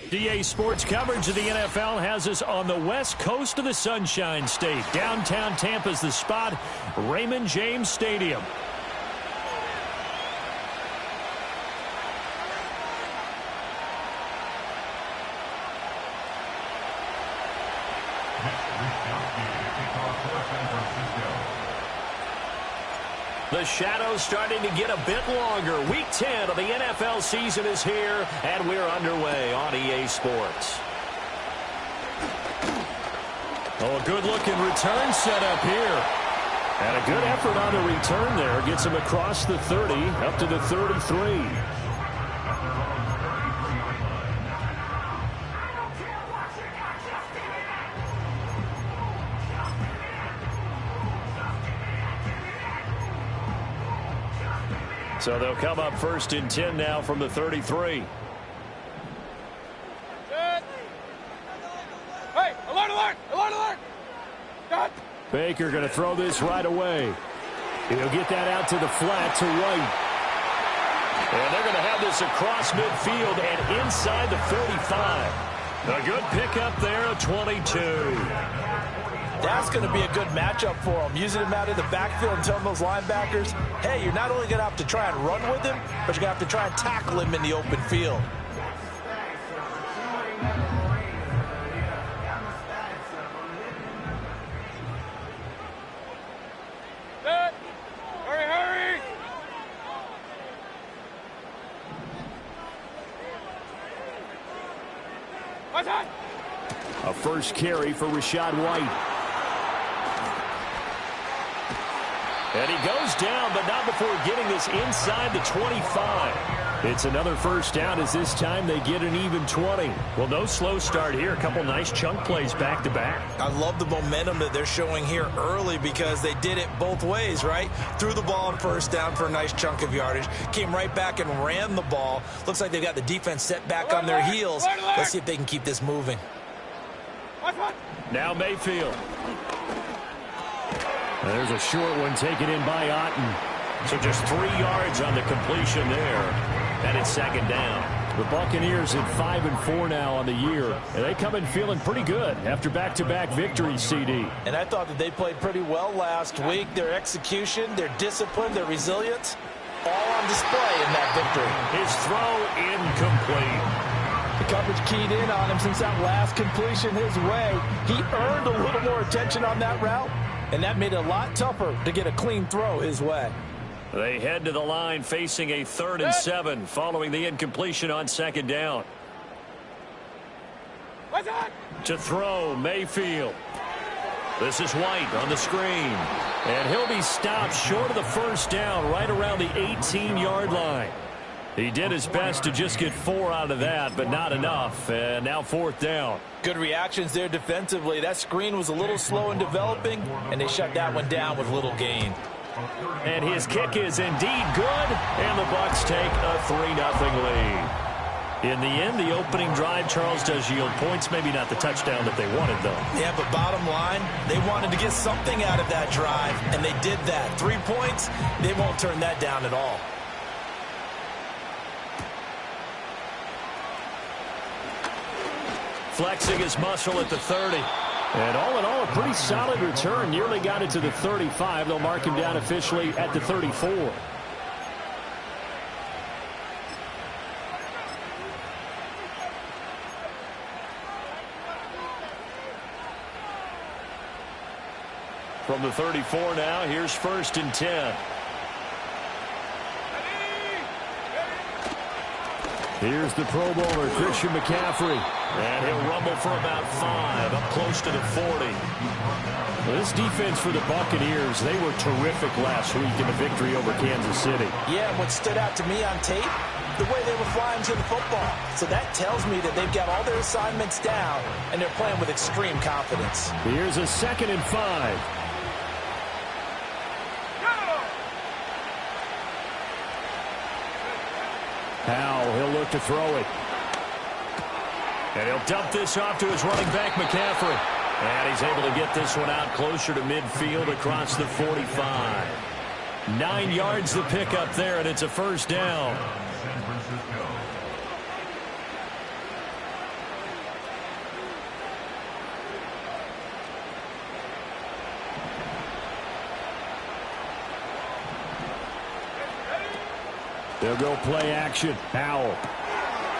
DA Sports coverage of the NFL has us on the west coast of the Sunshine State. Downtown Tampa's the spot, Raymond James Stadium. The shadows starting to get a bit longer. Week 10 of the NFL season is here, and we're underway on EA Sports. Oh, a good-looking return set up here. And a good effort on the return there. Gets him across the 30, up to the 33. So they'll come up 1st and 10 now from the 33. Hey, alert, alert, alert, alert. Got. Baker going to throw this right away. He'll get that out to the flat to White. And they're going to have this across midfield and inside the 45. A good pickup there at 22. That's going to be a good matchup for him. Using him out in the backfield and telling those linebackers, hey, you're not only going to have to try and run with him, but you're going to have to try and tackle him in the open field. Hurry, hurry. What's that? A first carry for Rachaad White. And he goes down, but not before getting this inside the 25. It's another first down as this time they get an even 20. Well, no slow start here. A couple nice chunk plays back-to-back. I love the momentum that they're showing here early because they did it both ways, right? Threw the ball on first down for a nice chunk of yardage. Came right back and ran the ball. Looks like they've got the defense set back on their heels. Let's see if they can keep this moving. Now Mayfield. There's a short one taken in by Otten. So just 3 yards on the completion there. And it's 2nd down. The Buccaneers at 5-4 now on the year. And they come in feeling pretty good after back-to-back victories, CD. And I thought that they played pretty well last week. Their execution, their discipline, their resilience, all on display in that victory. His throw incomplete. The coverage keyed in on him since that last completion his way. He earned a little more attention on that route. And that made it a lot tougher to get a clean throw his way. They head to the line facing a 3rd and 7 following the incompletion on 2nd down. What's that? To throw, Mayfield. This is White on the screen. And he'll be stopped short of the first down right around the 18-yard line. He did his best to just get 4 out of that, but not enough. And now 4th down. Good reactions there defensively. That screen was a little slow in developing, and they shut that one down with little gain. And his kick is indeed good, and the Bucs take a 3-0 lead. In the end, the opening drive, Charles, does yield points. Maybe not the touchdown that they wanted, though. Yeah, but bottom line, they wanted to get something out of that drive, and they did that. 3 points, they won't turn that down at all. Flexing his muscle at the 30. And all in all, a pretty solid return. Nearly got it to the 35. They'll mark him down officially at the 34. From the 34 now, here's 1st and 10. Here's the Pro Bowler, Christian McCaffrey. And he'll rumble for about 5, up close to the 40. Well, this defense for the Buccaneers, they were terrific last week in the victory over Kansas City. Yeah, what stood out to me on tape, the way they were flying to the football. So that tells me that they've got all their assignments down, and they're playing with extreme confidence. Here's a 2nd and 5. Powell, he'll look to throw it. And he'll dump this off to his running back, McCaffrey. And he's able to get this one out closer to midfield across the 45. 9 yards to pick up there, and it's a 1st down. They'll go play action. Howell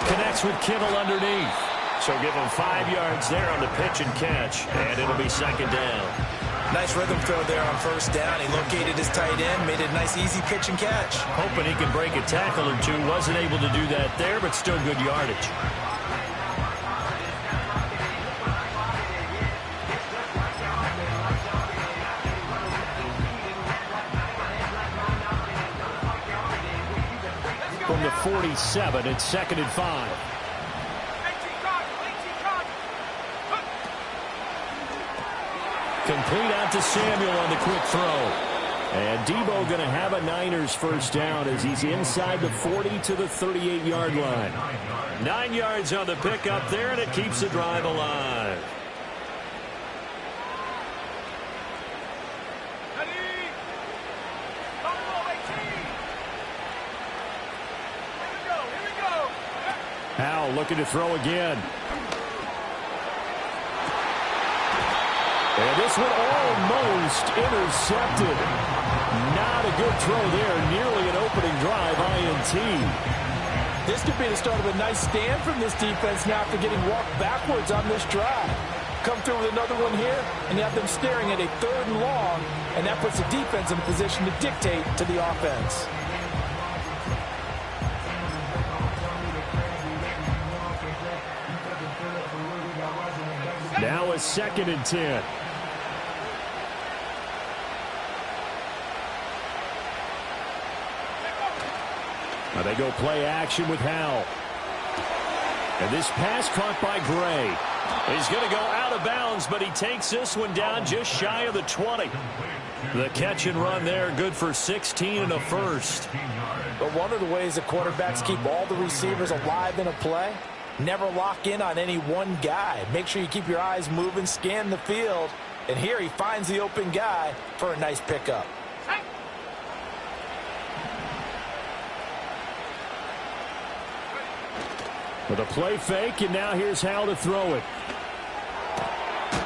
connects with Kittle underneath. So give him 5 yards there on the pitch and catch, and it'll be second down. Nice rhythm throw there on first down. He located his tight end, made it a nice easy pitch and catch. Hoping he can break a tackle or two. Wasn't able to do that there, but still good yardage. From the 47, it's 2nd and 5. Complete out to Samuel on the quick throw. And Debo going to have a Niners first down as he's inside the 40 to the 38-yard line. 9 yards on the pickup there, and it keeps the drive alive. Howell looking to throw again. And this one almost intercepted. Not a good throw there. Nearly an opening drive, INT. This could be the start of a nice stand from this defense now after getting walked backwards on this drive. Come through with another one here, and you have them staring at a 3rd and long, and that puts the defense in a position to dictate to the offense. Now a 2nd and 10. Now they go play action with Howell. And this pass caught by Gray. He's going to go out of bounds, but he takes this one down just shy of the 20. The catch and run there, good for 16 and a first. But one of the ways the quarterbacks keep all the receivers alive in a play, never lock in on any one guy. Make sure you keep your eyes moving, scan the field. And here he finds the open guy for a nice pickup. With a play fake, and now here's Howell to throw it.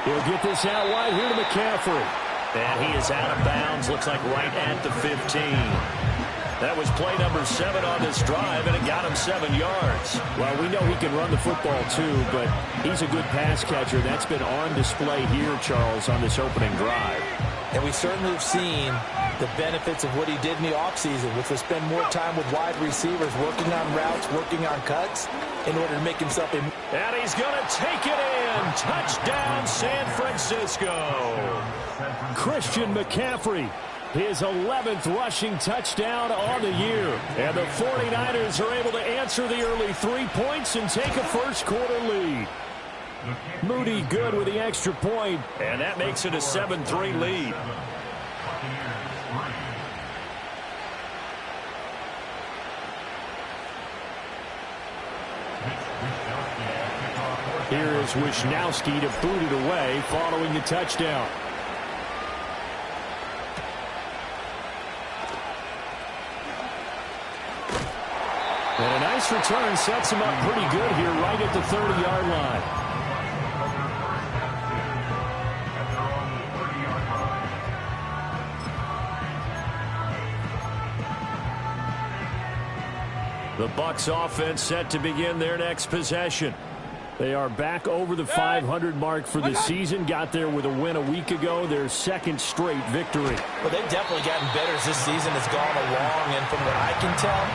He'll get this out wide here to McCaffrey. And he is out of bounds, looks like right at the 15. That was play number 7 on this drive, and it got him 7 yards. Well, we know he can run the football too, but he's a good pass catcher. That's been on display here, Charles, on this opening drive. And we certainly have seen the benefits of what he did in the offseason, which was spend more time with wide receivers, working on routes, working on cuts, in order to make himself a... And he's going to take it in. Touchdown, San Francisco. Christian McCaffrey, his 11th rushing touchdown on the year. And the 49ers are able to answer the early 3 points and take a first-quarter lead. Moody good with the extra point, and that makes it a 7-3 lead. Here is Wisnowski to boot it away following the touchdown. And a nice return sets him up pretty good here right at the 30-yard line. The Bucs offense set to begin their next possession. They are back over the 500 mark for the season. Got there with a win a week ago, their 2nd straight victory. Well, they've definitely gotten better as this season has gone along, and from what I can tell,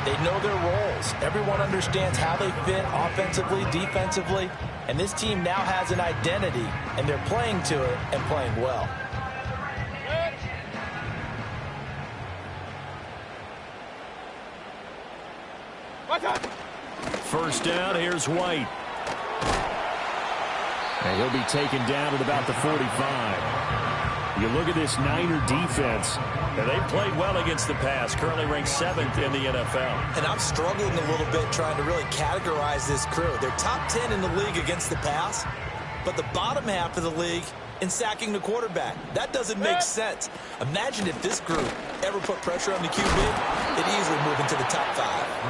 they know their roles. Everyone understands how they fit offensively, defensively, and this team now has an identity, and they're playing to it and playing well. First down, here's White. And he'll be taken down at about the 45. You look at this Niner defense, and they played well against the pass, currently ranked 7th in the NFL. And I'm struggling a little bit trying to really categorize this crew. They're top 10 in the league against the pass, but the bottom half of the league in sacking the quarterback. That doesn't make sense. Imagine if this group ever put pressure on the QB, it'd easily move into the top 5.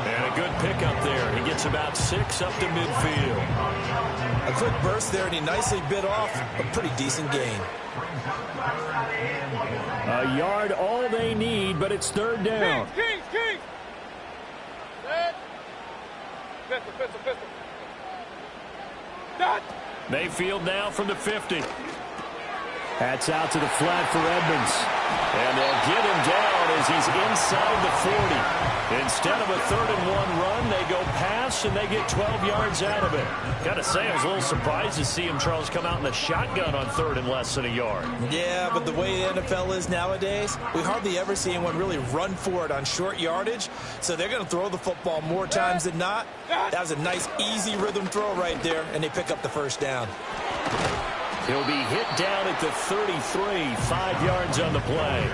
And a good pickup there. He gets about 6 up to midfield. A quick burst there, and he nicely bit off a pretty decent gain. A yard all they need, but it's 3rd down. Pistol. Dot. Mayfield now from the 50. That's out to the flat for Edmonds. And they'll get him down as he's inside the 40. Instead of a 3rd-and-1 run, they go pass, and they get 12 yards out of it. Got to say, I was a little surprised to see him, Charles, come out in the shotgun on 3rd and less than a yard. Yeah, but the way the NFL is nowadays, we hardly ever see anyone really run for it on short yardage. So they're going to throw the football more times than not. That was a nice, easy rhythm throw right there, and they pick up the 1st down. He'll be hit down at the 33, 5 yards on the play.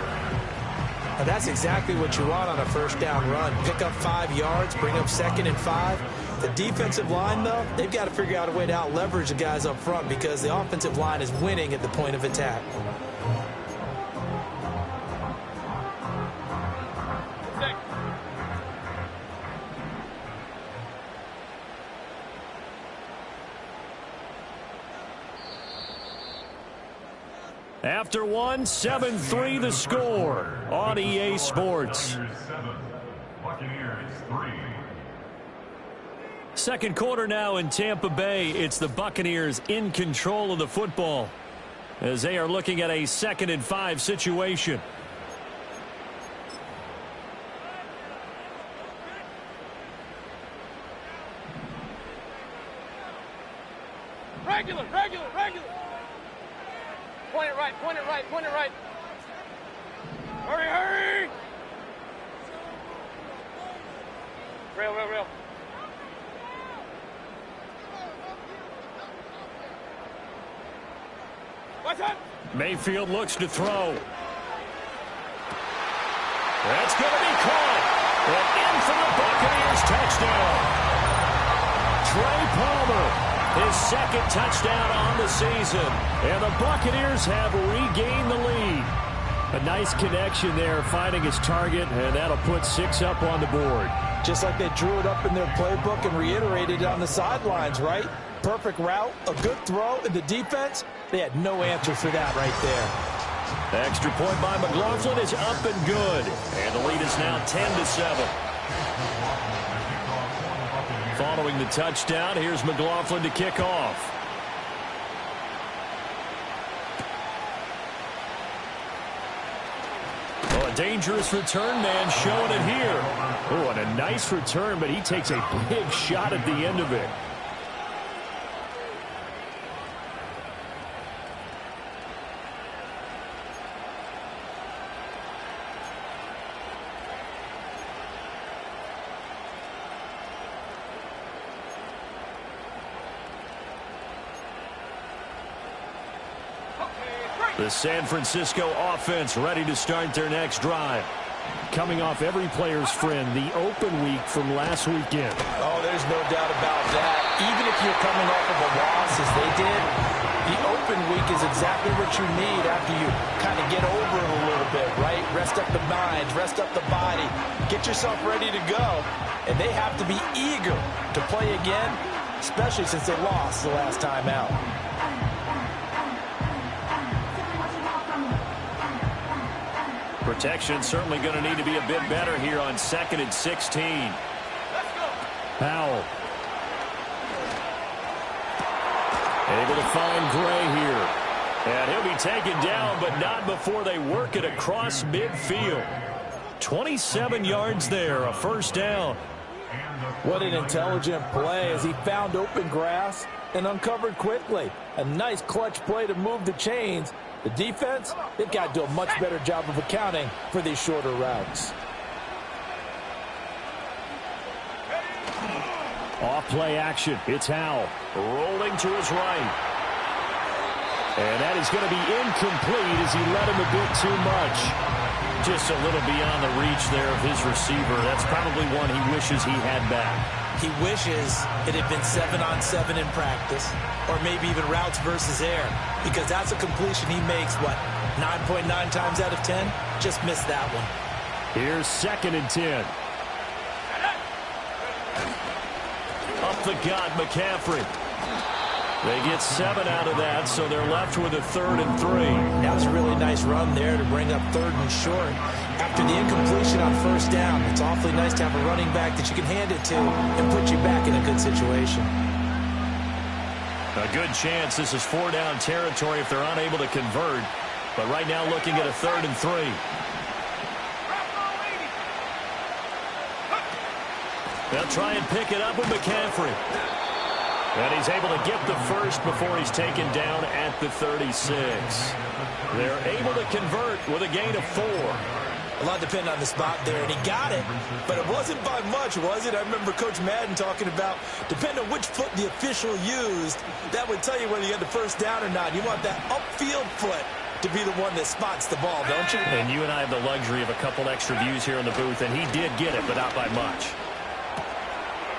And that's exactly what you want on a 1st down run. Pick up 5 yards, bring up 2nd and 5. The defensive line, though, they've got to figure out a way to out-leverage the guys up front because the offensive line is winning at the point of attack. After one, 7-3 the score on EA Sports. Second quarter now in Tampa Bay. It's the Buccaneers in control of the football as they are looking at a 2nd and 5 situation. Regular. Point it right. Hurry. Real. What's up? Mayfield looks to throw. That's going to be caught. And in for the Buccaneers touchdown. Trey Palmer. His 2nd touchdown on the season. And the Buccaneers have regained the lead. A nice connection there, finding his target, and that'll put 6 up on the board. Just like they drew it up in their playbook and reiterated it on the sidelines, right? Perfect route, a good throw, and the defense, they had no answer for that right there. Extra point by McLaughlin is up and good. And the lead is now 10-7. Following the touchdown, here's McLaughlin to kick off. Oh, a dangerous return man showing it here. Oh, and a nice return, but he takes a big shot at the end of it. The San Francisco offense ready to start their next drive. Coming off every player's friend, the open week from last weekend. Oh, there's no doubt about that. Even if you're coming off of a loss as they did, the open week is exactly what you need after you kind of get over it a little bit, right? Rest up the mind, rest up the body, get yourself ready to go. And they have to be eager to play again, especially since they lost the last time out. Protection certainly going to need to be a bit better here on 2nd and 16. Powell. Able to find Gray here. And he'll be taken down, but not before they work it across midfield. 27 yards there, a 1st down. What an intelligent play as he found open grass and uncovered quickly. A nice clutch play to move the chains. The defense, they've got to do a much better job of accounting for these shorter routes. Off-play action. It's Howell rolling to his right. And that is going to be incomplete as he led him a bit too much. Just a little beyond the reach there of his receiver. That's probably one he wishes he had back. He wishes it had been 7-on-7 in practice, or maybe even routes versus air, because that's a completion he makes, what, 9.9 times out of 10? Just missed that one. Here's 2nd and 10. Up the gut, McCaffrey. They get 7 out of that, so they're left with a 3rd and 3. That was a really nice run there to bring up 3rd and short. After the incompletion on 1st down, it's awfully nice to have a running back that you can hand it to and put you back in a good situation. A good chance this is 4-down territory if they're unable to convert. But right now looking at a 3rd and 3. They'll try and pick it up with McCaffrey. And he's able to get the first before he's taken down at the 36. They're able to convert with a gain of 4. A lot depended on the spot there, and he got it, but it wasn't by much, was it? I remember Coach Madden talking about, depending on which foot the official used, that would tell you whether you had the first down or not. You want that upfield foot to be the one that spots the ball, don't you? And you and I have the luxury of a couple extra views here in the booth, and he did get it, but not by much.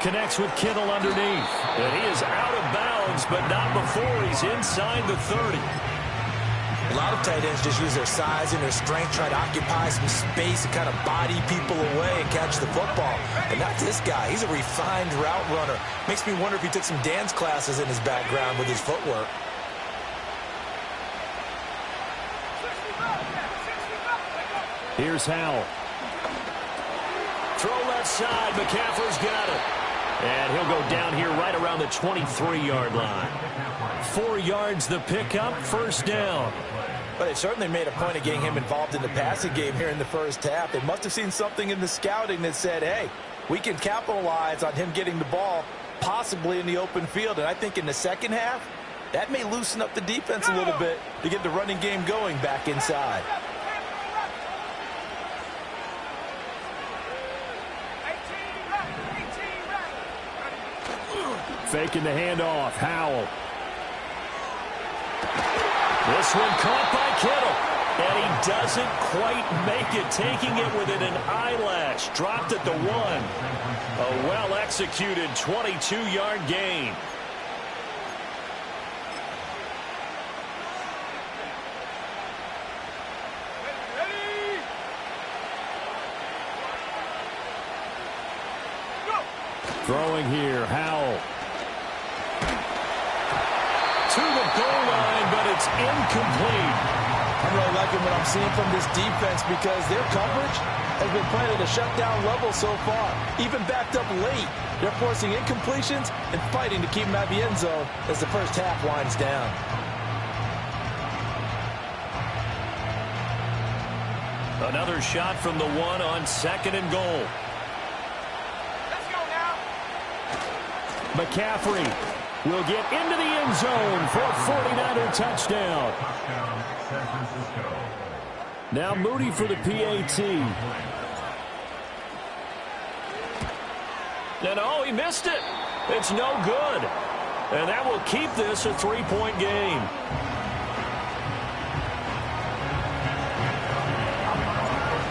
Connects with Kittle underneath. And he is out of bounds, but not before he's inside the 30. A lot of tight ends just use their size and their strength, try to occupy some space and kind of body people away and catch the football. And not this guy. He's a refined route runner. Makes me wonder if he took some dance classes in his background with his footwork. Here's Howell. Throw left side. McCaffrey's got it. And he'll go down here right around the 23-yard line. 4 yards the pickup, 1st down. But they certainly made a point of getting him involved in the passing game here in the 1st half. They must have seen something in the scouting that said, hey, we can capitalize on him getting the ball possibly in the open field. And I think in the 2nd half, that may loosen up the defense a little bit to get the running game going back inside. Faking the handoff. Howell. This one caught by Kittle. And he doesn't quite make it, taking it within an eyelash. Dropped at the 1. A well-executed 22-yard gain. Throwing here, Howell. To the goal line, but it's incomplete. I'm really liking what I'm seeing from this defense because their coverage has been playing at a shutdown level so far. Even backed up late, they're forcing incompletions and fighting to keep them out of the end zone as the 1st half winds down. Another shot from the 1 on 2nd and goal. Let's go now. McCaffrey will get into the end zone for a 49er touchdown. Now Moody for the PAT. And oh, he missed it. It's no good. And that will keep this a 3-point game.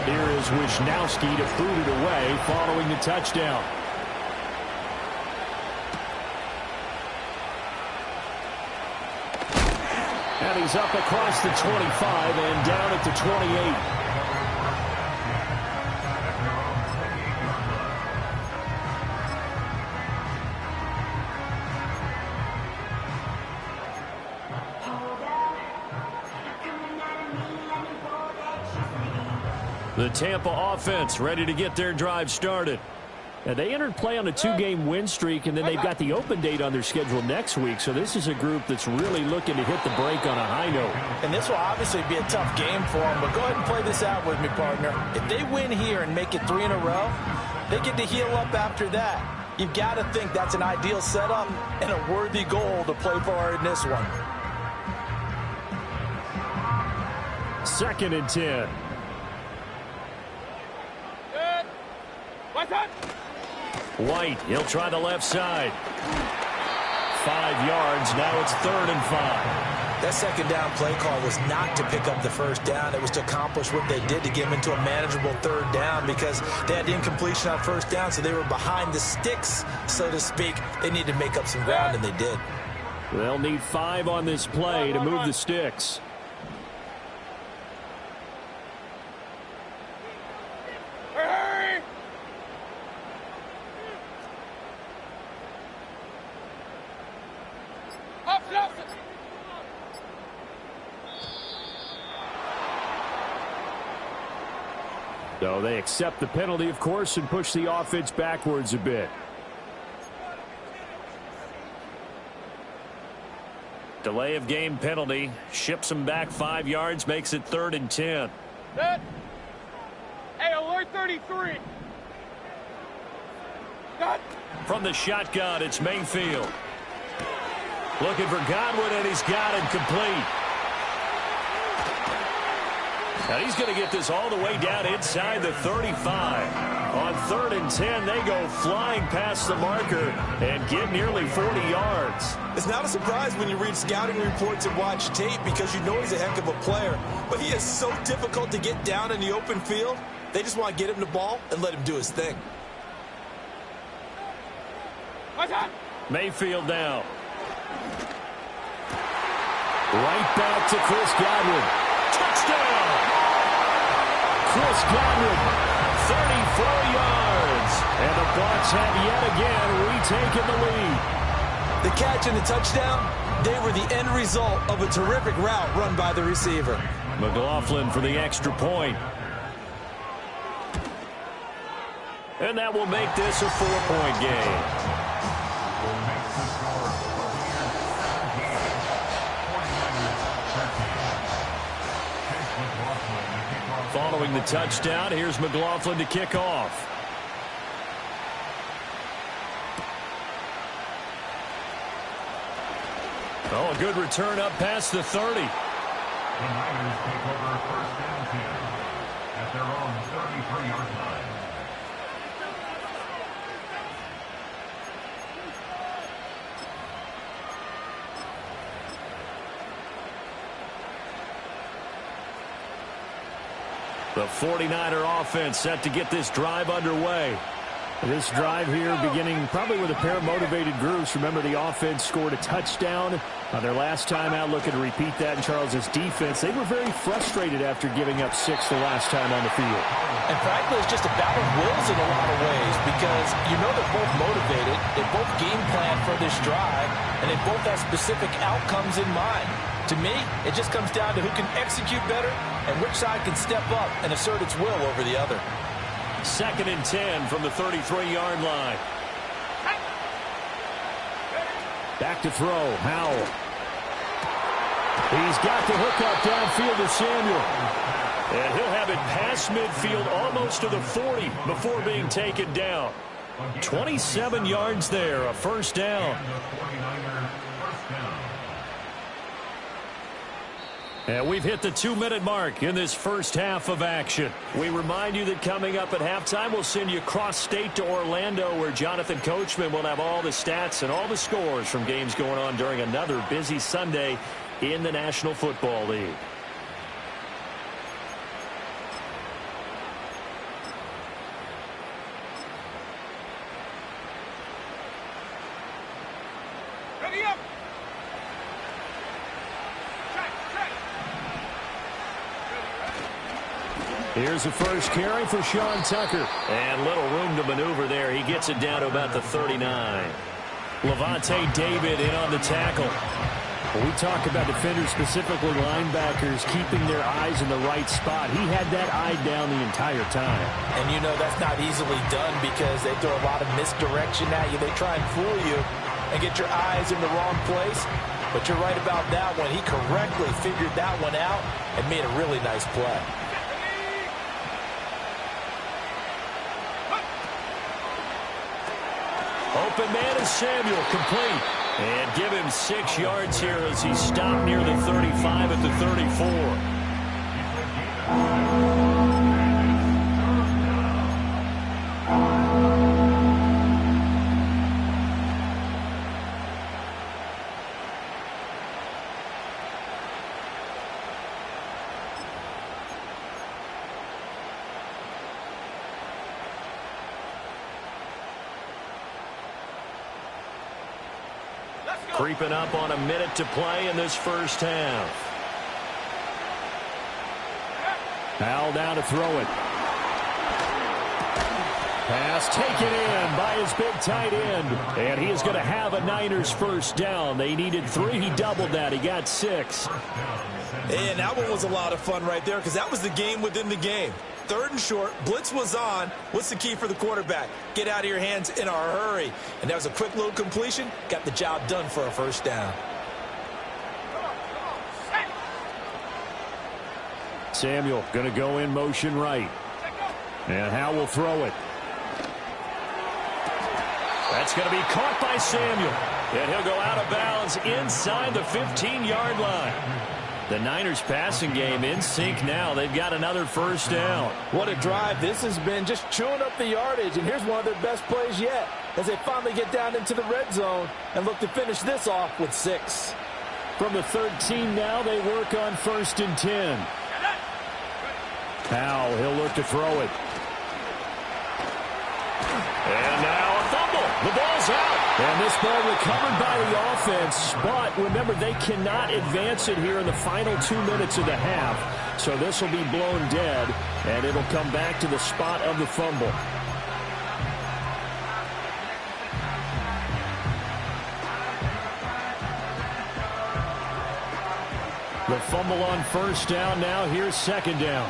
Here is Wisnowski to boot it away following the touchdown. And he's up across the 25 and down at the 28. The Tampa offense ready to get their drive started. And they entered play on a 2-game win streak, and then they've got the open date on their schedule next week. So this is a group that's really looking to hit the break on a high note. And this will obviously be a tough game for them, but go ahead and play this out with me, partner. If they win here and make it 3 in a row, they get to heal up after that. You've got to think that's an ideal setup and a worthy goal to play for in this one. 2nd and 10. Good. What's up? White, he'll try the left side. 5 yards, now it's 3rd and 5. That 2nd down play call was not to pick up the 1st down. It was to accomplish what they did to get them into a manageable 3rd down because they had the incompletion on 1st down, so they were behind the sticks, so to speak. They needed to make up some ground, and they did. They'll need 5 on this play to move the sticks. Hurry! Up! So they accept the penalty, of course, and push the offense backwards a bit. Delay of game penalty. Ships them back 5 yards, makes it 3rd and 10. Set. Hey, alert 33. Got. From the shotgun, it's Mayfield. Looking for Godwin, and he's got it complete. Now he's going to get this all the way down inside the 35. On 3rd and 10, they go flying past the marker and get nearly 40 yards. It's not a surprise when you read scouting reports and watch tape because you know he's a heck of a player. But he is so difficult to get down in the open field. They just want to get him the ball and let him do his thing. Mayfield now. Right back to Chris Godwin. Touchdown! Chris Godwin, 34 yards. And the Bucs have yet again retaken the lead. The catch and the touchdown, they were the end result of a terrific route run by the receiver. McLaughlin for the extra point. And that will make this a 4-point game. Following the touchdown, here's McLaughlin to kick off. Oh, a good return up past the 30. The Niners take over 1st and 10 at their own 33-yard line. The 49er offense set to get this drive underway. This drive here beginning probably with a pair of motivated groups. Remember, the offense scored a touchdown on their last time out. Looking to repeat that in Charles's defense. They were very frustrated after giving up 6 the last time on the field. And frankly, it's just a battle of wills in a lot of ways because you know they're both motivated. They both game plan for this drive, and they both have specific outcomes in mind. To me, it just comes down to who can execute better and which side can step up and assert its will over the other. 2nd and 10 from the 33-yard line. Back to throw. Howell. He's got the hook up downfield to Samuel. And he'll have it past midfield almost to the 40 before being taken down. 27 yards there, a 1st down. And we've hit the 2-minute mark in this first half of action. We remind you that coming up at halftime, we'll send you cross-state to Orlando, where Jonathan Coachman will have all the stats and all the scores from games going on during another busy Sunday in the National Football League. Ready up. Here's the first carry for Sean Tucker. And little room to maneuver there. He gets it down to about the 39. Levante David in on the tackle. When we talk about defenders, specifically linebackers, keeping their eyes in the right spot, he had that eye down the entire time. And you know that's not easily done because they throw a lot of misdirection at you. They try and fool you and get your eyes in the wrong place. But you're right about that one. He correctly figured that one out and made a really nice play. Open man is Samuel, complete. And give him 6 yards here as he stopped near the 35 at the 34. Creeping up on a minute to play in this first half. Howell down to throw it. Pass taken in by his big tight end. And he is going to have a Niners first down. They needed 3. He doubled that. He got 6. And that one was a lot of fun right there because that was the game within the game. 3rd and short. Blitz was on. What's the key for the quarterback? Get out of your hands in a hurry. And that was a quick little completion. Got the job done for a first down. Samuel going to go in motion right. And Howe will throw it. That's going to be caught by Samuel. And he'll go out of bounds inside the 15-yard line. The Niners passing game in sync now. They've got another first down. What a drive. This has been just chewing up the yardage. And here's one of their best plays yet as they finally get down into the red zone and look to finish this off with 6. From the 13 now, they work on 1st and 10. Howe, he'll look to throw it. And now a fumble. The ball's out. And this ball recovered by the offense. But remember, they cannot advance it here in the final 2 minutes of the half. So this will be blown dead, and it'll come back to the spot of the fumble. The fumble on first down. Now here's second down.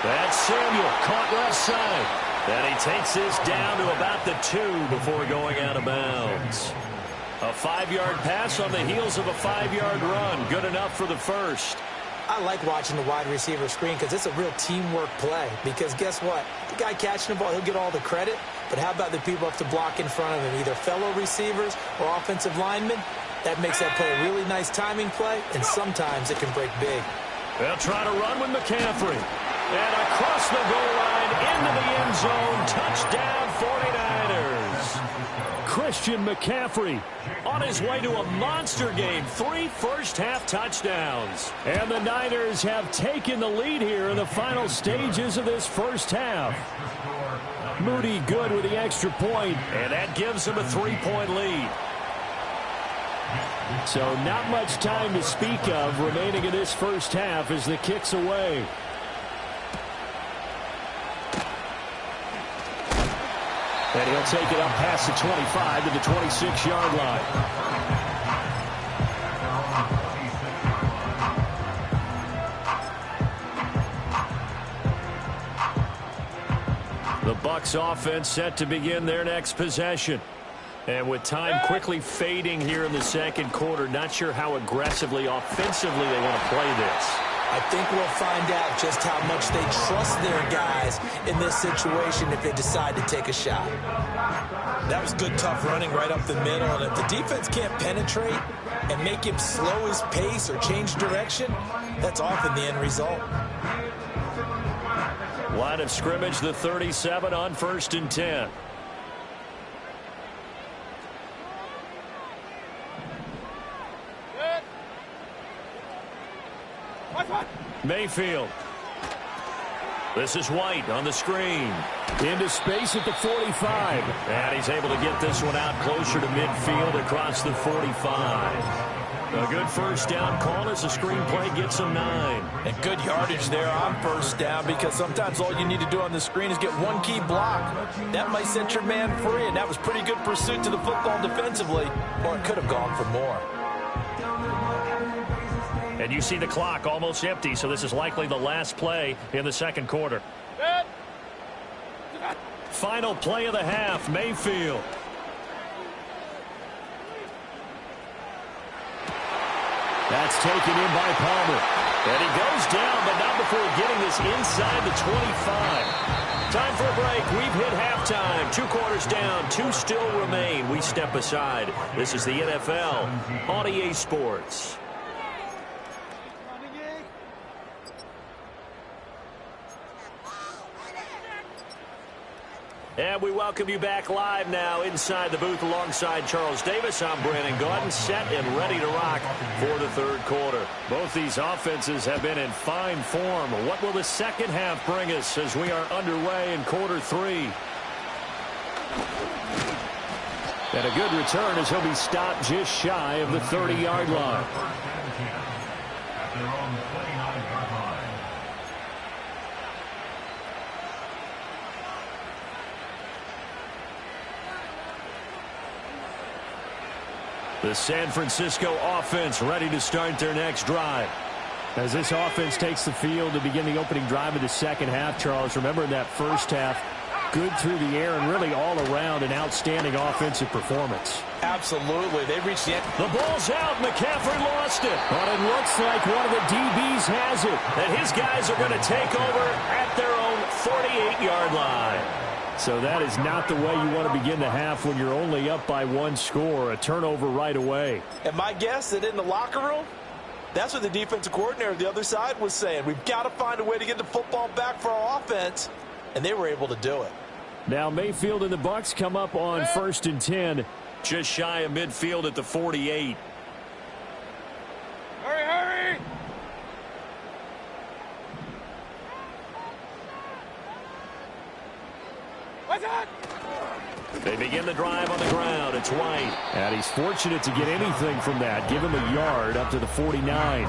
That's Samuel, caught left side. And he takes this down to about the 2 before going out of bounds. A 5-yard pass on the heels of a 5-yard run. Good enough for the first. I like watching the wide receiver screen because it's a real teamwork play. Because guess what? The guy catching the ball, he'll get all the credit. But how about the people up to block in front of him, either fellow receivers or offensive linemen? That makes that play a really nice timing play, and sometimes it can break big. They'll try to run with McCaffrey. And across the goal line, into the end zone, touchdown 49ers. Christian McCaffrey on his way to a monster game. 3 first-half touchdowns. And the Niners have taken the lead here in the final stages of this first half. Moody good with the extra point, and that gives him a 3-point lead. So not much time to speak of remaining in this first half as the kick's away. And he'll take it up past the 25 to the 26-yard line. The Bucs offense set to begin their next possession. And with time quickly fading here in the second quarter, not sure how aggressively, offensively they want to play this. I think we'll find out just how much they trust their guys in this situation if they decide to take a shot. That was good, tough running right up the middle. And if the defense can't penetrate and make him slow his pace or change direction, that's often the end result. Line of scrimmage, the 37 on 1st and 10. Mayfield. This is White on the screen. Into space at the 45. And he's able to get this one out closer to midfield across the 45. A good first down call as the screenplay gets him 9. And good yardage there on first down because sometimes all you need to do on the screen is get one key block. That might set your man free, and that was pretty good pursuit to the football defensively, or it could have gone for more. And you see the clock almost empty, so this is likely the last play in the second quarter. Final play of the half, Mayfield. That's taken in by Palmer. And he goes down, but not before getting this inside the 25. Time for a break. We've hit halftime. 2 quarters down, 2 still remain. We step aside. This is the NFL on EA Sports. And we welcome you back live now inside the booth alongside Charles Davis. I'm Brandon Gaudin, set and ready to rock for the third quarter. Both these offenses have been in fine form. What will the second half bring us as we are underway in quarter 3? And a good return as he'll be stopped just shy of the 30-yard line. The San Francisco offense ready to start their next drive. As this offense takes the field to begin the opening drive of the second half, Charles, remember in that first half, good through the air and really all around an outstanding offensive performance. Absolutely. They reached the end. The ball's out. McCaffrey lost it. But it looks like one of the DBs has it. And his guys are going to take over at their own 48-yard line. So that is not the way you want to begin the half when you're only up by one score. A turnover right away. And my guess that in the locker room, that's what the defensive coordinator of the other side was saying. We've got to find a way to get the football back for our offense. And they were able to do it. Now Mayfield and the Bucs come up on 1st and 10. Just shy of midfield at the 48. Hurry, hurry! What's that? They begin the drive on the ground. It's White. And he's fortunate to get anything from that. Give him a yard up to the 49.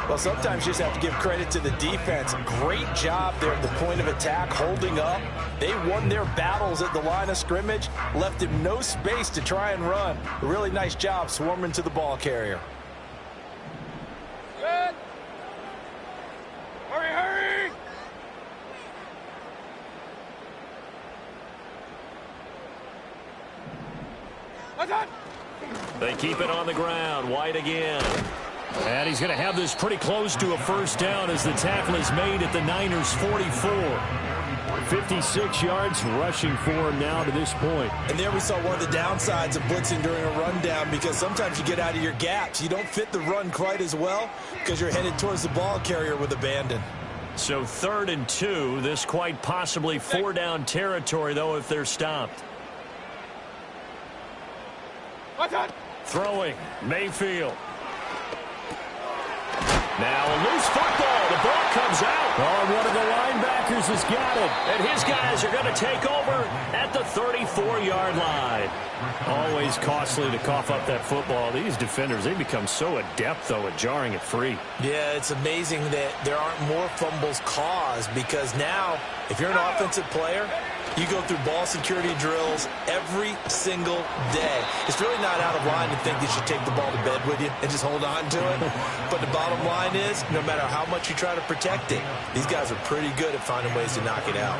Well, sometimes you just have to give credit to the defense. Great job there at the point of attack, holding up. They won their battles at the line of scrimmage, left him no space to try and run. A really nice job swarming to the ball carrier. Good. Hurry, hurry! What's that? They keep it on the ground. White again. And he's going to have this pretty close to a first down as the tackle is made at the Niners' 44. 56 yards rushing for him now to this point. And there we saw one of the downsides of blitzing during a rundown, because sometimes you get out of your gaps. You don't fit the run quite as well because you're headed towards the ball carrier with abandon. So 3rd and 2. This quite possibly 4-down territory, though, if they're stopped. What's that? Throwing. Mayfield. Now a loose football. The ball comes out. Oh, one of the linebackers has got it. And his guys are going to take over at the 34-yard line. Always costly to cough up that football. These defenders, they become so adept, though, at jarring it free. Yeah, it's amazing that there aren't more fumbles caused, because now, if you're an offensive player, you go through ball security drills every single day. It's really not out of line to think you should take the ball to bed with you and just hold on to it. But the bottom line is, no matter how much you try to protect it, these guys are pretty good at finding ways to knock it out.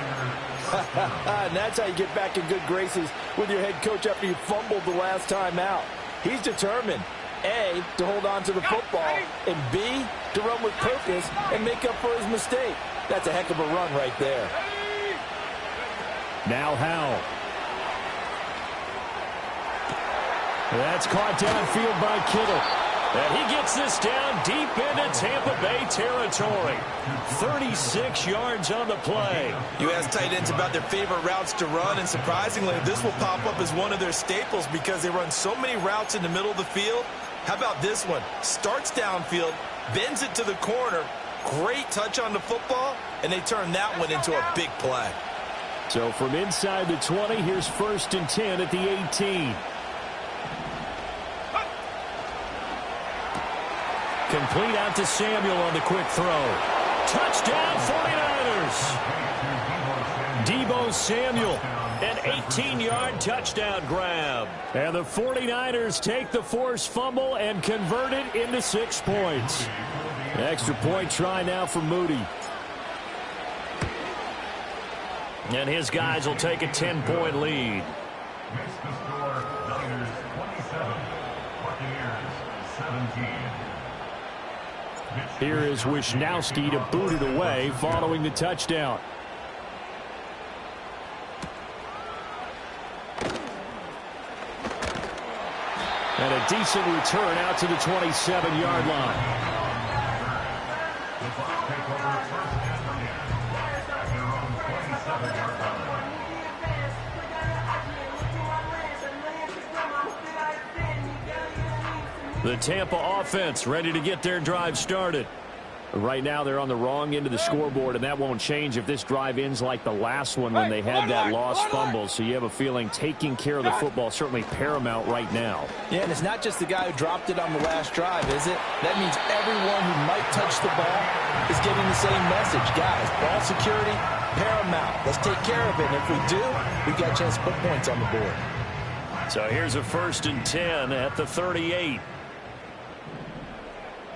And that's how you get back in good graces with your head coach after you fumbled the last time out. He's determined, A, to hold on to the football, and B, to run with purpose and make up for his mistake. That's a heck of a run right there. Now Howell. That's caught downfield by Kittle. And he gets this down deep into Tampa Bay territory. 36 yards on the play. You ask tight ends about their favorite routes to run, and surprisingly, this will pop up as one of their staples because they run so many routes in the middle of the field. How about this one? Starts downfield, bends it to the corner, great touch on the football, and they turn that one into a big play. So from inside the 20, here's 1st and 10 at the 18. Complete out to Samuel on the quick throw. Touchdown 49ers. Deebo Samuel, an 18-yard touchdown grab. And the 49ers take the forced fumble and convert it into 6 points. Extra point try now for Moody. And his guys will take a 10-point lead. Makes the score Niners 27, Buccaneers 17. Here is Wisnowski to boot it away following the touchdown. And a decent return out to the 27-yard line. The Bucs take over 1st and 10 at their own 27-yard line. The Tampa offense ready to get their drive started. Right now they're on the wrong end of the scoreboard, and that won't change if this drive ends like the last one when they had that lost fumble. So you have a feeling taking care of the football certainly paramount right now. Yeah, and it's not just the guy who dropped it on the last drive, is it? That means everyone who might touch the ball is getting the same message. Guys, ball security, paramount. Let's take care of it. And if we do, we've got a chance to put points on the board. So here's a 1st and 10 at the 38.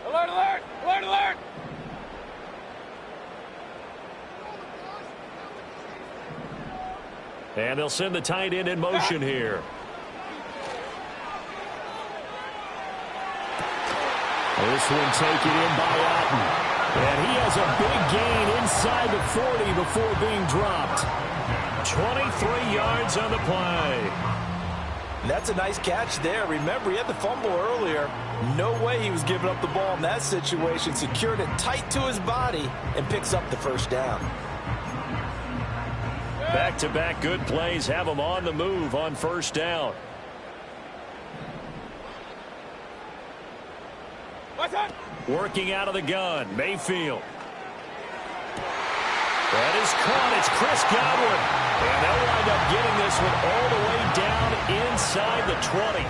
Alert, alert! Alert, alert! And they'll send the tight end in motion here. This one taken in by Otten. And he has a big gain inside the 40 before being dropped. 23 yards on the play. And that's a nice catch there. Remember, he had the fumble earlier. No way he was giving up the ball in that situation. Secured it tight to his body and picks up the 1st down. Back-to-back good plays have him on the move on 1st down. What's that? Working out of the gun, Mayfield. That is caught. It's Chris Godwin. And they'll wind up getting this one all the way down inside the 20.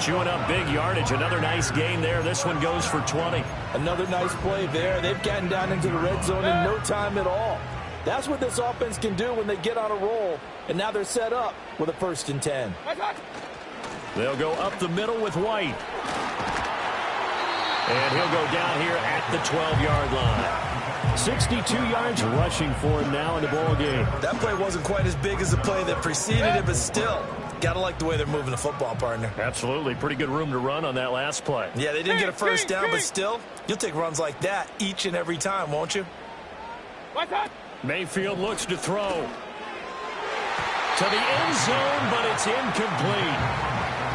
Chewing up big yardage. Another nice gain there. This one goes for 20. Another nice play there. They've gotten down into the red zone in no time at all. That's what this offense can do when they get on a roll. And now they're set up with a 1st and 10. They'll go up the middle with White. And he'll go down here at the 12-yard line. 62 yards rushing for him now in the ball game. That play wasn't quite as big as the play that preceded it, but still, got to like the way they're moving the football, partner. Absolutely. Pretty good room to run on that last play. Yeah, they didn't get a 1st down, but still, you'll take runs like that each and every time, won't you? What's that? Mayfield looks to throw. To the end zone, but it's incomplete.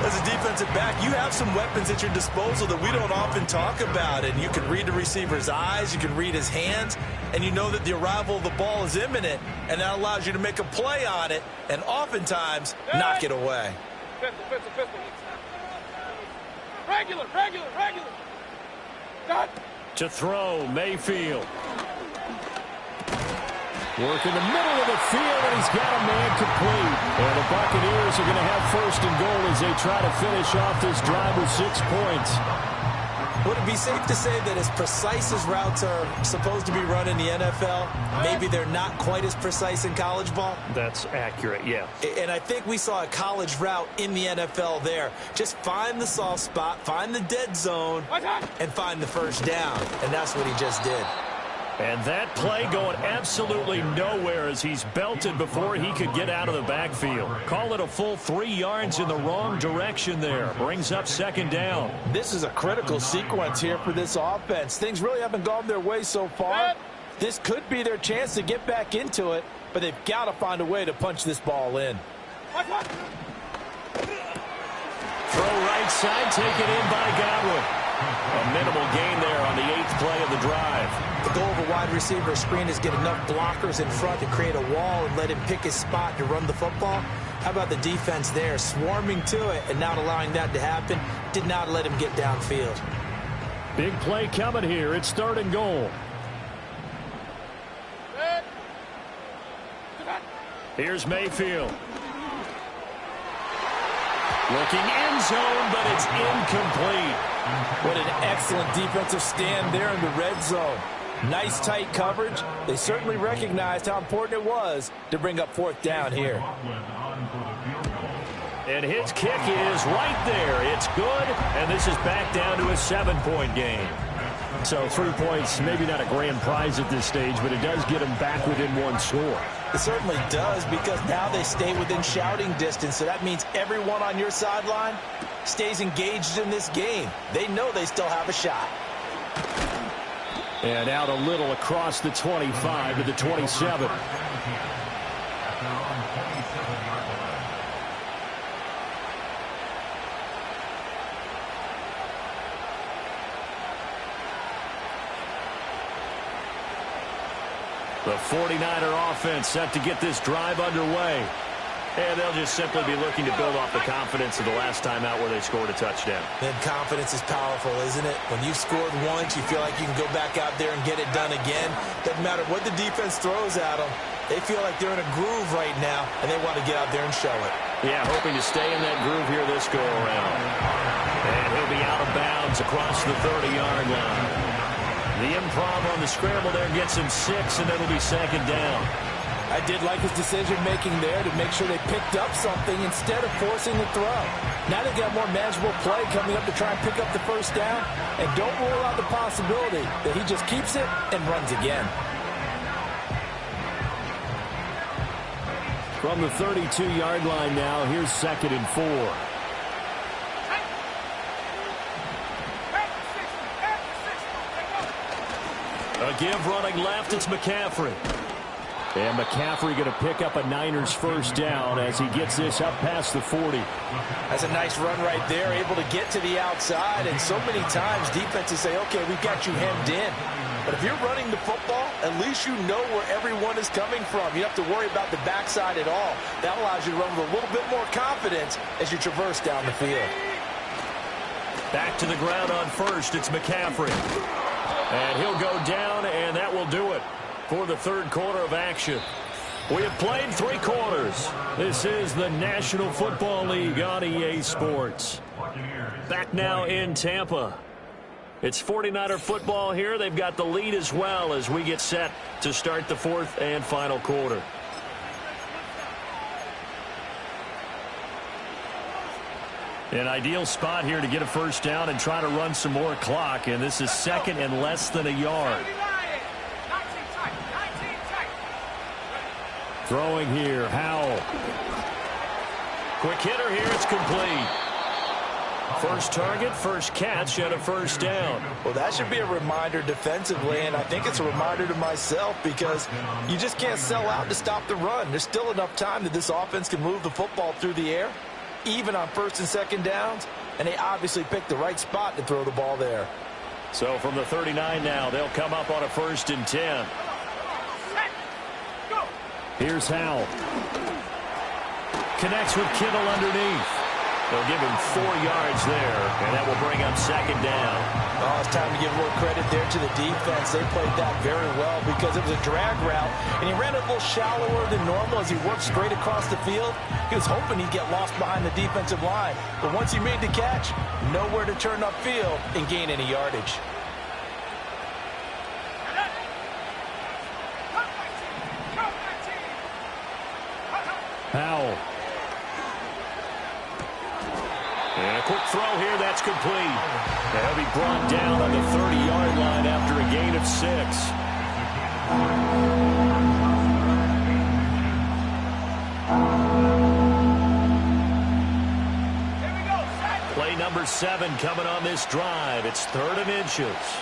As a defensive back, you have some weapons at your disposal that we don't often talk about. And you can read the receiver's eyes, you can read his hands, and you know that the arrival of the ball is imminent, and that allows you to make a play on it and oftentimes knock it away. Pistol. Regular. Done. To throw, Mayfield. Work in the middle of the field, and he's got a man complete. And the Buccaneers are going to have 1st and goal as they try to finish off this drive with 6 points. Would it be safe to say that as precise as routes are supposed to be run in the NFL, maybe they're not quite as precise in college ball? That's accurate, yeah. And I think we saw a college route in the NFL there. Just find the soft spot, find the dead zone, and find the 1st down. And that's what he just did. And that play going absolutely nowhere as he's belted before he could get out of the backfield. Call it a full 3 yards in the wrong direction there. Brings up 2nd down. This is a critical sequence here for this offense. Things really haven't gone their way so far. This could be their chance to get back into it, but they've got to find a way to punch this ball in. Throw right side, taken in by Godwin. A minimal gain there on the 8th play of the drive. The goal of a wide receiver screen is get enough blockers in front to create a wall and let him pick his spot to run the football. How about the defense there, swarming to it and not allowing that to happen? Did not let him get downfield. Big play coming here. It's 3rd and goal. Here's Mayfield. Looking end zone, but it's incomplete. What an excellent defensive stand there in the red zone. Nice tight coverage. They certainly recognized how important it was to bring up 4th down here. And his kick is right there. It's good, and this is back down to a 7-point game. So 3 points, maybe not a grand prize at this stage, but it does get them back within 1 score. It certainly does, because now they stay within shouting distance, so that means everyone on your sideline stays engaged in this game. They know they still have a shot. And out a little across the 25 to the 27. The 49er offense set to get this drive underway. And they'll just simply be looking to build off the confidence of the last time out where they scored a touchdown. And confidence is powerful, isn't it? When you've scored once, you feel like you can go back out there and get it done again. Doesn't matter what the defense throws at them. They feel like they're in a groove right now, and they want to get out there and show it. Yeah, hoping to stay in that groove here this go-around. And he'll be out of bounds across the 30-yard line. The improv on the scramble there gets him 6, and it'll be 2nd down. I did like his decision-making there to make sure they picked up something instead of forcing the throw. Now they got more manageable play coming up to try and pick up the first down, and don't rule out the possibility that he just keeps it and runs again. From the 32-yard line now, here's 2nd and 4. A give running left, it's McCaffrey. And McCaffrey going to pick up a Niners first down as he gets this up past the 40. That's a nice run right there, able to get to the outside. And so many times defenses say, okay, we've got you hemmed in. But if you're running the football, at least you know where everyone is coming from. You don't have to worry about the backside at all. That allows you to run with a little bit more confidence as you traverse down the field. Back to the ground on first, it's McCaffrey. And he'll go down, and that will do it for the third quarter of action. We have played 3 quarters. This is the National Football League on EA Sports. Back now in Tampa. It's 49er football here. They've got the lead as well as we get set to start the 4th and final quarter. An ideal spot here to get a first down and try to run some more clock, and this is 2nd and less than a yard. Throwing here, Howell. Quick hitter here, it's complete. First target, first catch, and a first down. Well, that should be a reminder defensively, and I think it's a reminder to myself because you just can't sell out to stop the run. There's still enough time that this offense can move the football through the air, even on 1st and 2nd downs, and they obviously picked the right spot to throw the ball there. So from the 39 now, they'll come up on a 1st and 10. Here's Howell. Connects with Kittle underneath. They'll give him 4 yards there, and that will bring up 2nd down. Oh, it's time to give a little credit there to the defense. They played that very well because it was a drag route, and he ran a little shallower than normal as he worked straight across the field. He was hoping he'd get lost behind the defensive line, but once he made the catch, nowhere to turn upfield and gain any yardage. Howell. And a quick throw here, that's complete. And he'll be brought down on the 30-yard line after a gain of 6. Play number 7 coming on this drive. It's 3rd and inches.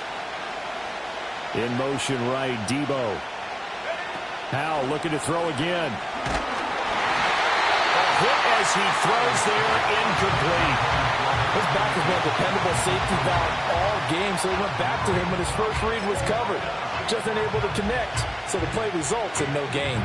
In motion right, Debo. Howell looking to throw again. Hit as he throws there, incomplete. His back has been a dependable safety valve all game, so he went back to him when his first read was covered. Just unable to connect, so the play results in no gain.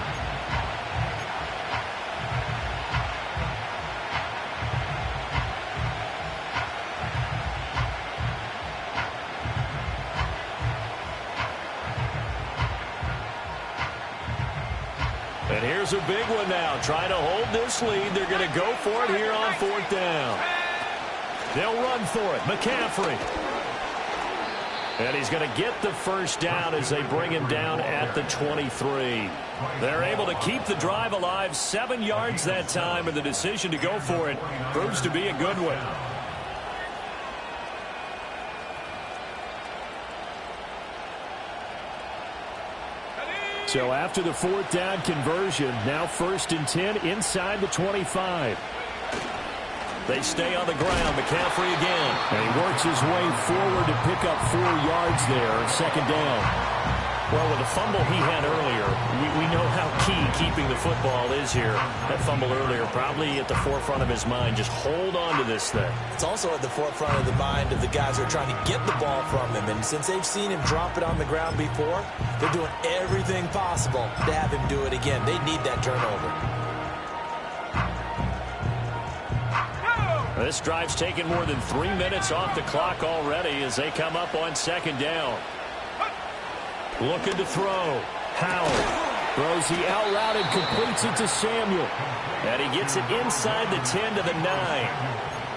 And here's a big one now. Trying to hold this lead. They're going to go for it here on 4th down. They'll run for it. McCaffrey. And he's going to get the first down as they bring him down at the 23. They're able to keep the drive alive. 7 yards that time, and the decision to go for it proves to be a good one. So after the 4th down conversion, now 1st and 10 inside the 25. They stay on the ground. McCaffrey again. And he works his way forward to pick up 4 yards there, 2nd down. Well, with the fumble he had earlier, we know how key keeping the football is here. That fumble earlier probably at the forefront of his mind. Just hold on to this thing. It's also at the forefront of the mind of the guys who are trying to get the ball from him. And since they've seen him drop it on the ground before, they're doing everything possible to have him do it again. They need that turnover. This drive's taken more than 3 minutes off the clock already as they come up on 2nd down. Looking to throw. Howell throws the out route and completes it to Samuel. And he gets it inside the 10 to the 9.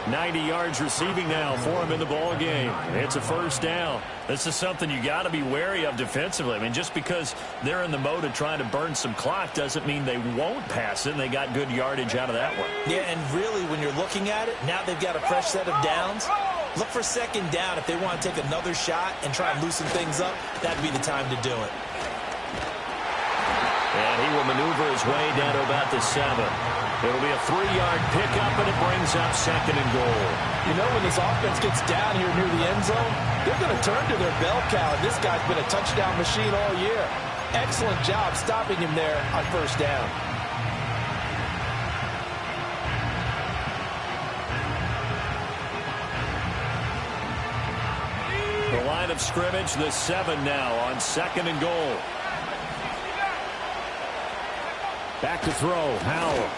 90 yards receiving now for him in the ball game. It's a first down. This is something you got to be wary of defensively. I mean, just because they're in the mode of trying to burn some clock doesn't mean they won't pass it, and they got good yardage out of that one. Yeah, and really, when you're looking at it, now they've got a fresh set of downs. Look for second down if they want to take another shot and try and loosen things up. That'd be the time to do it. And he will maneuver his way down to about the 7. It'll be a 3-yard pickup, and it brings up second and goal. You know, when this offense gets down here near the end zone, they're going to turn to their bell cow. This guy's been a touchdown machine all year. Excellent job stopping him there on first down. The line of scrimmage, the 7 now on second and goal. Back to throw, Howell.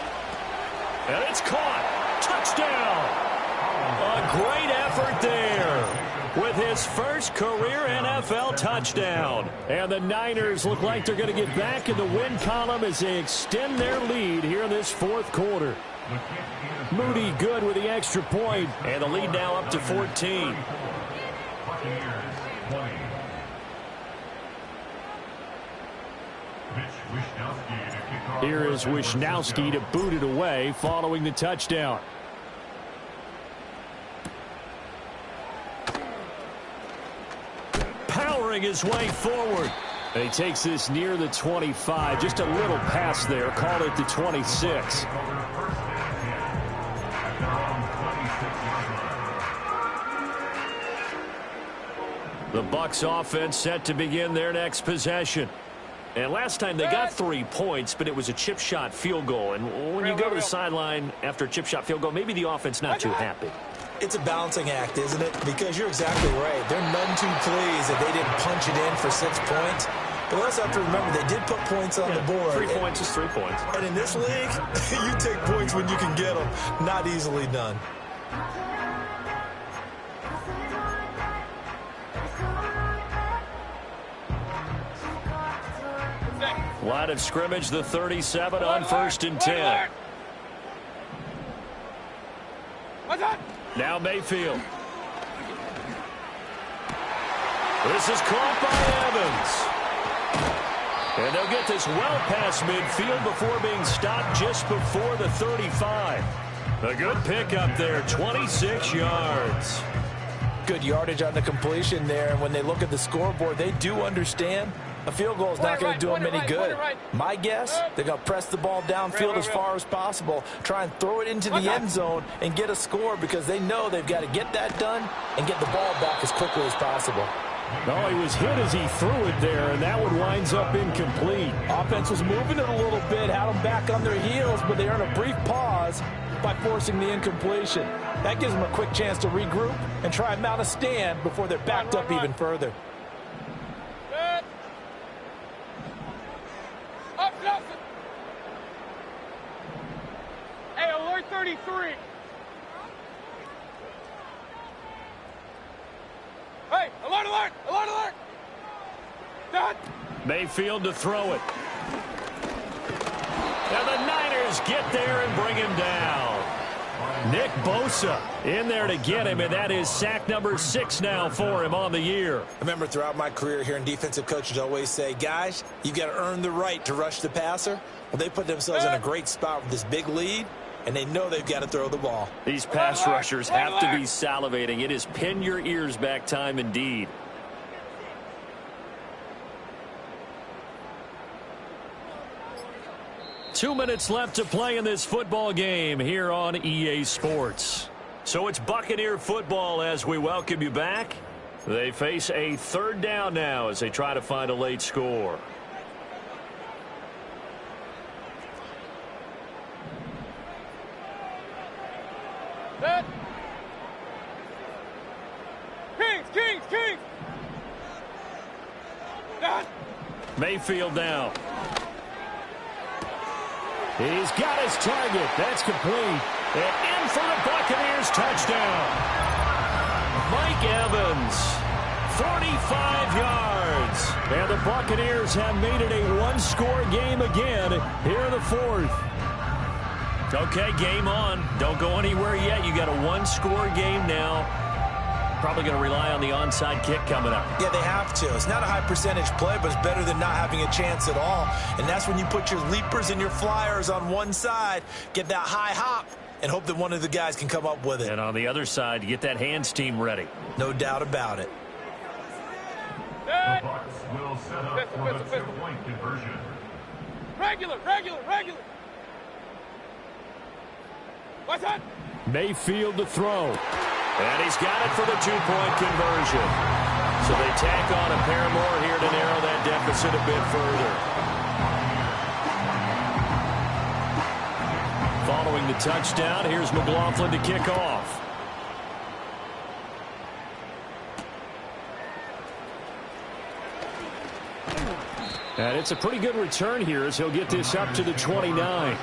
And it's caught. Touchdown. A great effort there with his first career NFL touchdown. And the Niners look like they're going to get back in the win column as they extend their lead here in this fourth quarter. Moody good with the extra point, and the lead now up to 14. Here is Wishnowski to boot it away following the touchdown. Powering his way forward. He takes this near the 25. Just a little pass there. Call it the 26. The Bucs offense set to begin their next possession. And last time they got 3 points, but it was a chip shot field goal. And when you go to the sideline after a chip shot field goal, maybe the offense not too happy. It's a balancing act, isn't it? Because you're exactly right. They're none too pleased that they didn't punch it in for 6 points. But we also have to remember they did put points on the board. 3 points is 3 points. And in this league, you take points when you can get them. Not easily done. Line of scrimmage, the 37 on first and 10. Now Mayfield. This is caught by Evans. And they'll get this well past midfield before being stopped just before the 35. A good pickup there, 26 yards. Good yardage on the completion there. And when they look at the scoreboard, they do understand a field goal is not going to do them any good. My guess, they're going to press the ball downfield as far as possible, try and throw it into the end zone and get a score because they know they've got to get that done and get the ball back as quickly as possible. No, he was hit as he threw it there, and that one winds up incomplete. Offense was moving it a little bit, had them back on their heels, but they earn a brief pause by forcing the incompletion. That gives them a quick chance to regroup and try and mount a stand before they're backed up even further. Hey, alert 33. Hey, alert, alert, alert, alert. Done. Mayfield to throw it. And the Niners get there and bring him down. Nick Bosa in there to get him, and that is sack number 6 now for him on the year. I remember throughout my career here in defensive coaches always say, guys, you've got to earn the right to rush the passer. Well, they put themselves in a great spot with this big lead, and they know they've got to throw the ball. These pass rushers have to be salivating. It is pin your ears back time indeed. Two minutes left to play in this football game here on EA Sports. So it's Buccaneer football as we welcome you back. They face a third down now as they try to find a late score. Set. Kings, Kings, Kings. Done. Mayfield down. He's got his target. That's complete. And in for the Buccaneers touchdown. Mike Evans, 45 yards. And the Buccaneers have made it a one-score game again here in the fourth. Okay, game on. Don't go anywhere yet. You got a one-score game now. Probably going to rely on the onside kick coming up. Yeah, they have to. It's not a high percentage play, but it's better than not having a chance at all. And that's when you put your leapers and your flyers on one side, get that high hop, and hope that one of the guys can come up with it. And on the other side, you get that hands team ready. No doubt about it. The Bucks will set up for the two-point conversion. Regular. What's that? Mayfield to throw. And he's got it for the two-point conversion. So they tack on a pair more here to narrow that deficit a bit further. Following the touchdown, here's McLaughlin to kick off. And it's a pretty good return here as he'll get this up to the 29.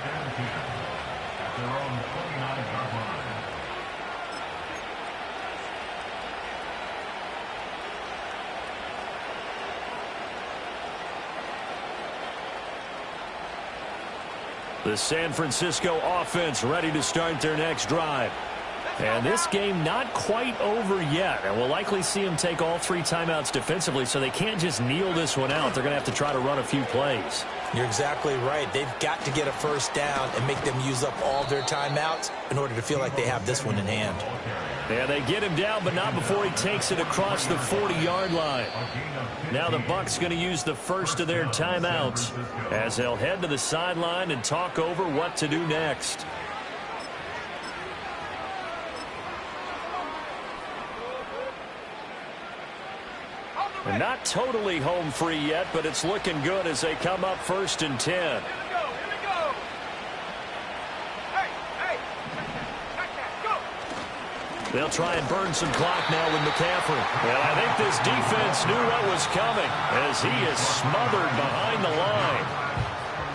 The San Francisco offense ready to start their next drive. And this game not quite over yet. And we'll likely see them take all three timeouts defensively, so they can't just kneel this one out. They're going to have to try to run a few plays. You're exactly right. They've got to get a first down and make them use up all their timeouts in order to feel like they have this one in hand. Yeah, they get him down, but not before he takes it across the 40-yard line. Now the Bucs going to use the first of their timeouts as they'll head to the sideline and talk over what to do next. And not totally home free yet, but it's looking good as they come up 1st and 10. Here we go. Hey, go. They'll try and burn some clock now with McCaffrey. And I think this defense knew what was coming as he is smothered behind the line.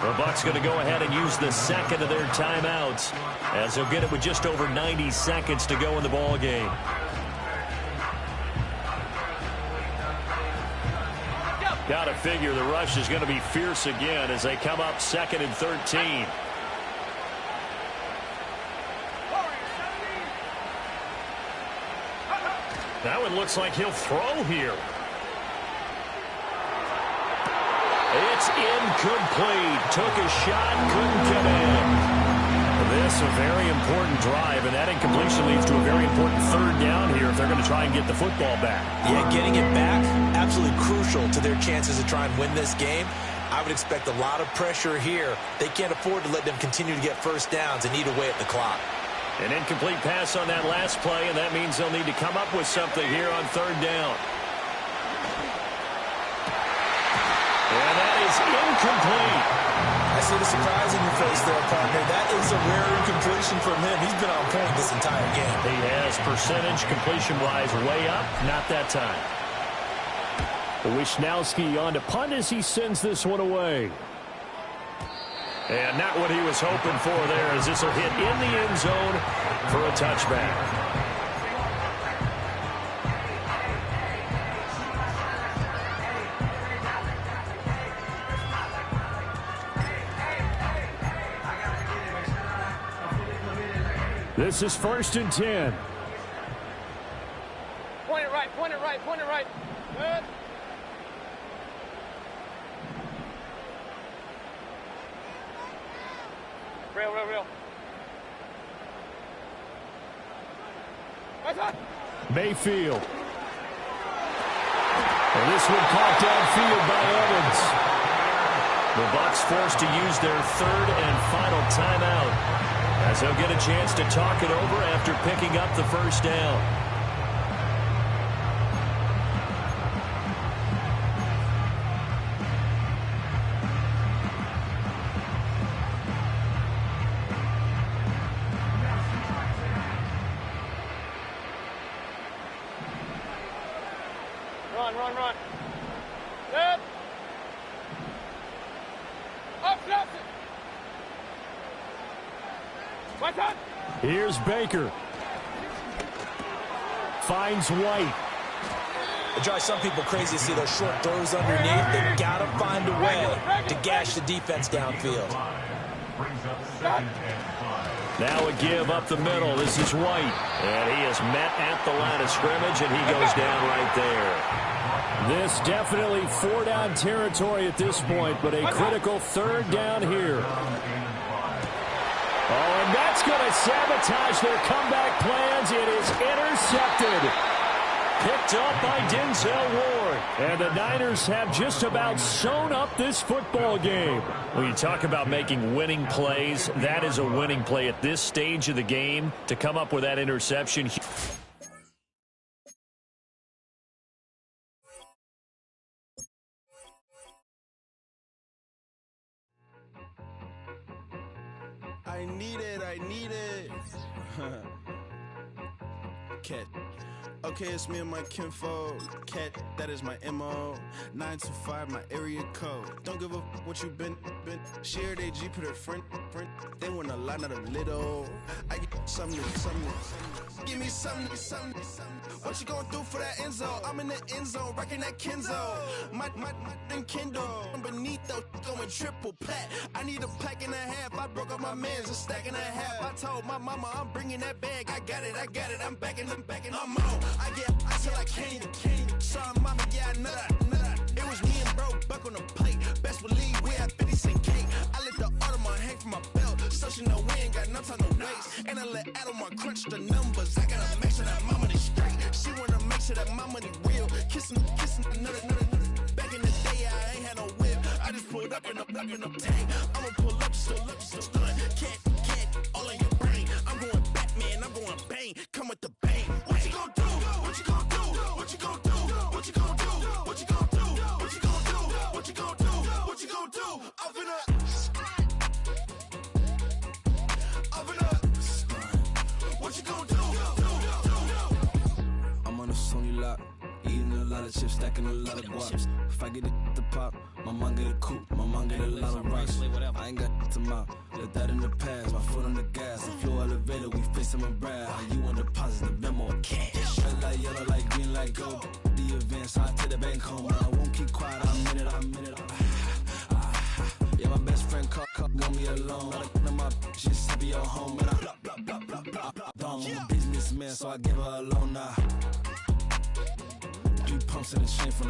The Bucs going to go ahead and use the second of their timeouts as they'll get it with just over 90 seconds to go in the ball game. Got to figure the rush is going to be fierce again as they come up 2nd and 13. That one looks like he'll throw here. It's incomplete. Took a shot, couldn't connect. This a very important drive, and that incompletion leads to a very important third down here if they're going to try and get the football back. Yeah, getting it back, absolutely crucial to their chances to try and win this game. I would expect a lot of pressure here. They can't afford to let them continue to get first downs and eat away at the clock. An incomplete pass on that last play, and that means they'll need to come up with something here on third down. And that is incomplete. I see the surprise in your face there, partner. That is a rare incompletion from him. He's been on point this entire game. He has percentage completion-wise way up. Not that time. Wishnowski on to punt as he sends this one away. And not what he was hoping for there as this will hit in the end zone for a touchback. This is 1st and 10. Point it right. Good. Real. What's that? Mayfield. And this one caught downfield by Evans. The Bucs forced to use their third and final timeout as they'll get a chance to talk it over after picking up the first down. Run. Good. Up, Johnson. What's that? Here's Baker. Finds White. It drives some people crazy to see those short throws underneath. They've got to find a way to gash the defense downfield. Brings up 2nd and 5. Now a give up the middle. This is White. And he is met at the line of scrimmage, and he goes down right there. This definitely 4-down territory at this point, but a critical 3rd down here. Oh, and that's going to sabotage their comeback plans. It is intercepted. Picked up by Denzel Ward. And the Niners have just about sewn up this football game. When you talk about making winning plays, that is a winning play at this stage of the game. To come up with that interception. I need it. Cat. Okay, it's me and my kinfolk. Cat, that is my MO. 925, my area code. Don't give a what you been. Shared AG, put her friend. They want a lot, not a little. I get something. Give me something. What you gonna do for that end zone? I'm in the end zone, rocking that Kenzo. My Kindle. Beneath though, going triple plat. I need a pack and a half. I broke up my man's a stack and a half. I told my mama I'm bringing that bag. I got it. I'm backing. I'm on. I till I can't. Sorry, mama, yeah, I know that. It was me and bro, buck on the plate. Best believe we had 50 cent cake. I let the Audemars hang from my belt. So she know we ain't got no time to waste. And I let Audemars crunch the numbers. I gotta make sure that my money straight. She wanna make sure that my money real. Kissing another. Back in the day, I ain't had no whip. I just pulled up in the tank. I'ma pull up just to stun. Cat, all in your brain. I'm going Batman, I'm going bang. Come with the bang. What you gonna do? What you gonna do? What you gonna do? What you gonna do? What you gonna do? What you gonna do? What you gonna do? What you gonna do? Up in up. What you gonna do? I'm on a Sony lot, eating a lot of chips, stacking a lot of guap. If I get it the pop, my mom get a coupe, my mom get a lot of rocks. I ain't got to mouth, let that in the past. My foot on the gas, flow elevator, we facing my brand. How you on deposit the memo cash? Red light, yellow light, green light, gold. The event, so I take the bank home. I won't keep quiet, I'm in it. Yeah, my best friend want me alone. My just be your home, and I'm a businessman, so I give her a loan now. 3 pumps in the chain from the